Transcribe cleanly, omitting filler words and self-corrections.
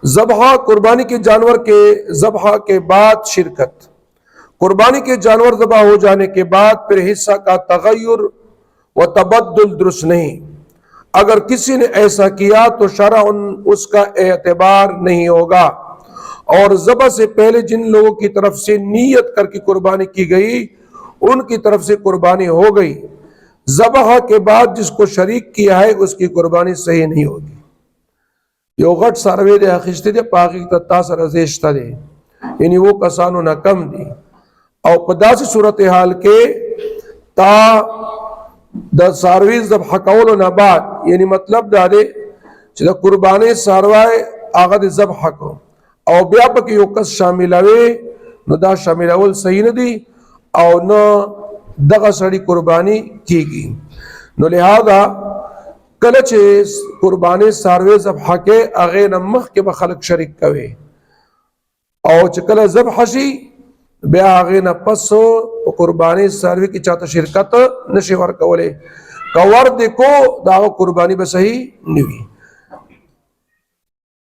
ज़बह कुर्बानी के जानवर के ज़बह के बाद शिरकत, कुर्बानी के जानवर ज़बह हो जाने के बाद फिर हिस्सा का तगय्युर व तबद्दुल दुरुस्त नहीं। अगर किसी ने ऐसा किया तो शरअन उसका एतबार नहीं होगा। और ज़बह से पहले जिन लोगों की तरफ से नीयत करके कुर्बानी की गई उनकी तरफ से कुर्बानी हो गई। ज़बह के बाद जिसको शरीक किया है उसकी कुर्बानी सही नहीं होगी। यो गट सारवे दे अखिस्ते दे पाकी तत्ता सरजेश्ता दे, यानी वो कसानो न कम दी। और पदासी सूरत हाल के ता द सारवी जब हकौल न बाद, यानी मतलब दादे च कुर्बानी सारवाए आगद जब हको और व्यापक यो कस शामिल आवे न दा शामिल अवल सही न दी और न दगा सड़ी कुर्बानी कीगी। नो लिहाजा कलच कुर्बानी सारवे जब हके अगे नमख के बखलक शरीक कवे और चकल जब हसी ब्या आगे न पसो कुर्बानी सारवे की चाहता शिरकत नशेवर कवले कवर देखो दावा कुर्बानी बसही निवी।